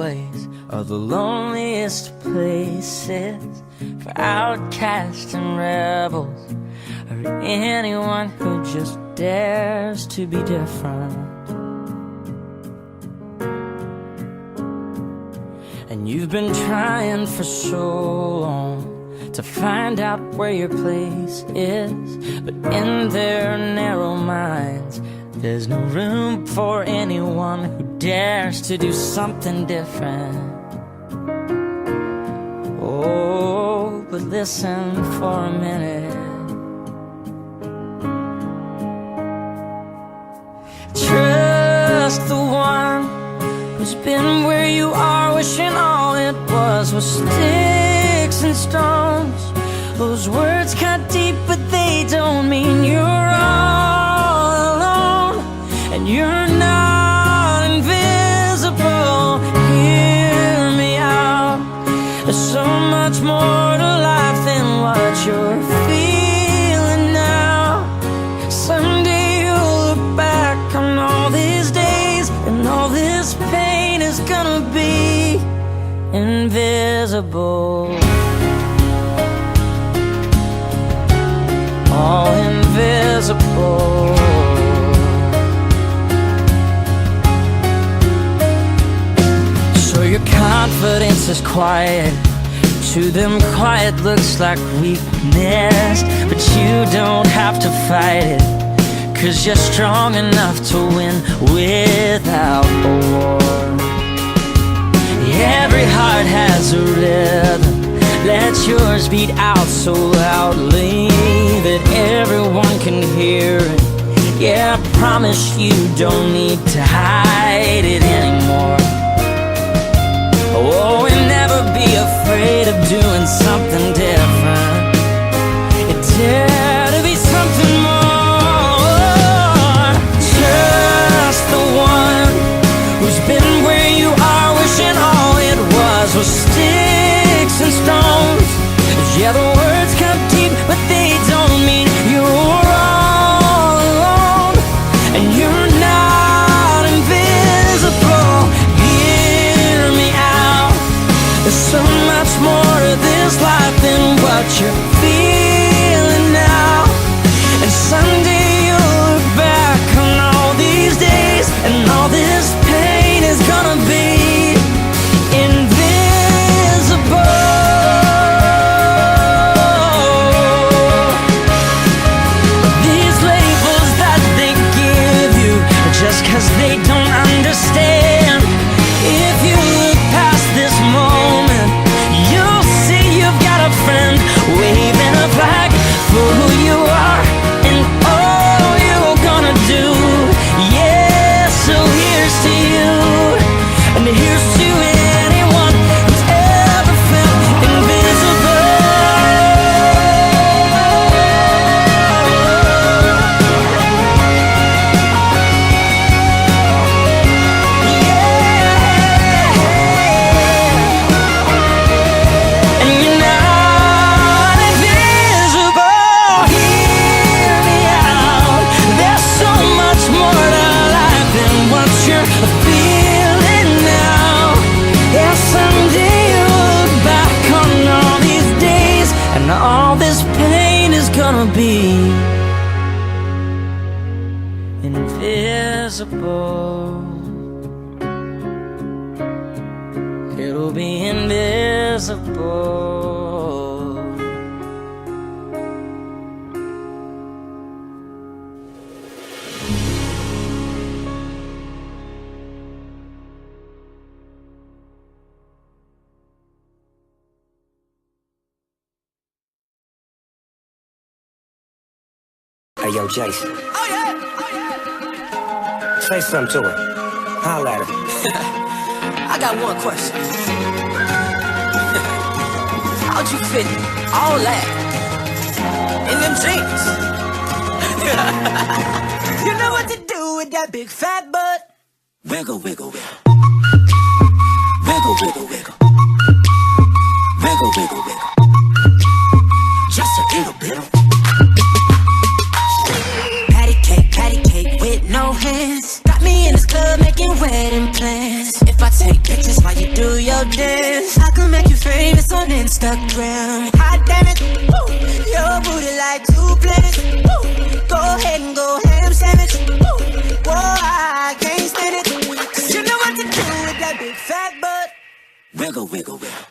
alleys are the loneliest places for outcasts and rebels, or anyone who just dares to be different. And you've been trying for so long to find out where your place is, but in their narrow minds there's no room for anyone who dares to do something different. Oh, but listen for a minute. Trust the one who's been where you are, wishing all it was sticks and stones. Those words cut deep, but they don't mean you're all alone. And you're not invisible. Hear me out. There's so much more to life than what you're feeling now. Someday you'll look back on all these days, and all this pain is gonna be invisible. All invisible. So your confidence is quiet. To them quiet looks like weakness, but you don't have to fight it, 'cause you're strong enough to win without a war. Every heart has a rhythm. Let yours beat out so loudly that everyone can hear it. Yeah, I promise you don't need to hide it anymore. Oh, and never be afraid of doing something different. Dare to be something more. Trust the one who's been where you are, wishing all it was sticks and stones. Yeah, the words come deep, but they don't mean you're all alone. And you're not invisible. Hear me out. There's so much more to this life than what you're feeling now. And someday you'll look back on all these days, and all this pain is gonna be invisible. These labels that they give you are just 'cause they don't understand. If you look past this moment, you'll see you've got a friend waving a flag for who you are and all you're gonna do. Yeah, so here's to you, and here's to anyone who's ever felt invisible. Yeah, and you're not invisible. Hear me out. There's so much more to life than what you're feeling now. Yeah, someday you'll look back on all these days, and all this pain is gonna be invisible. It'll be invisible. Hey, yo, Jason. Say something to her. Holla at her. I got one question. How'd you fit all that in them jeans? You know what to do with that big fat butt. Wiggle, wiggle, wiggle. Wiggle, wiggle, wiggle. Wiggle, wiggle, wiggle. Just a little bit. Patty cake with no hands. Got me in this club making wedding plans. If I take pictures while you do your dance. I can make you famous on Instagram. Hot damn it, woo. Your booty like 2 planets. Woo. Go ahead and go ham sandwich. Woo. Whoa, I can't stand it. 'Cause you know what to do with that big fat butt. Wiggle, wiggle, wiggle.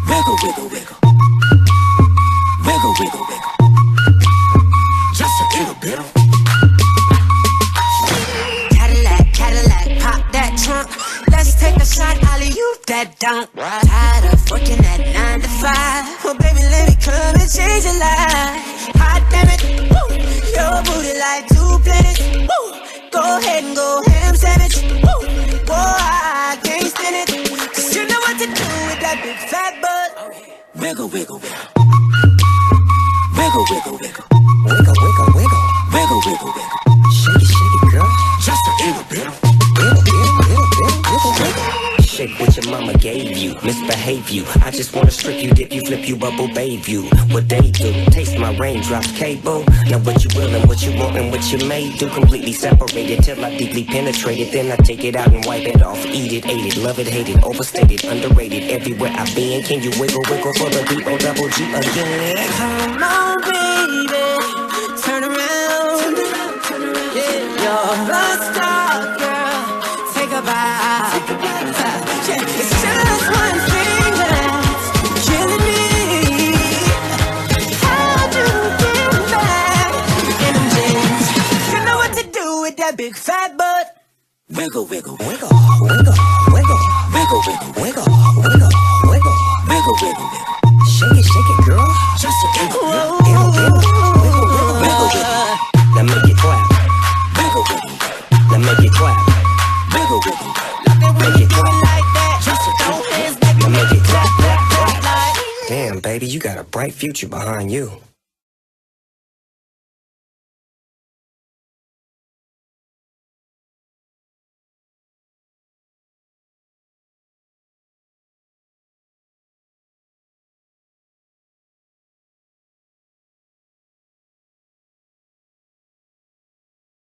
Wiggle, wiggle, wiggle. Wiggle, wiggle, wiggle. Just a little bit. Cadillac, Cadillac, pop that trunk. Let's take a shot, alley-oop that dunk. Tired of working at 9 to 5. Oh baby, let me come and change your life. Hot damn it, woo. Your booty like 2 planets. Woo. Go ahead and go ham sandwich. Woo. Whoa, I can't stand it. 'Cause you know what to do with that big fat butt. Wiggle, wiggle, wiggle. Wiggle, wiggle, wiggle. Wiggle, wiggle, wiggle. Wiggle, wiggle, wiggle. Shake it, girl. Just a little bit. Wiggle, wiggle, wiggle, wiggle, wiggle, wiggle. Shake what your mama gave you, misbehave you. I just wanna strip you, dip you, flip you, bubble babe you. What they do, taste my raindrops, cable. Now what you will and what you want and what you may do. Completely separated till I deeply penetrate it. Then I take it out and wipe it off. Eat it, ate it, love it, hate it, overstated, underrated. Everywhere I've been, can you wiggle, wiggle for the B-O-double-G again? Come on, baby, turn around. Yeah, you're a star, girl. Take a bow. Yeah, it's just one thing that's killing me. How do you get back in them jeans? You know what to do with that big fat butt. Wiggle, wiggle, wiggle, Wiggle, wiggle, wiggle, wiggle, wiggle, wiggle, wiggle. wiggle, wiggle, wiggle. Shake it, girl. Just a little bit. Wiggle, wiggle, wiggle, wiggle, Wiggle, wiggle. wiggle, Now make it clap. wiggle, wiggle, Now make it clap. wiggle, wiggle. Make it clap. Like that, just a throw hands, baby. Now make it clap, clap, clap. Like Damn, baby, you got a bright future behind you.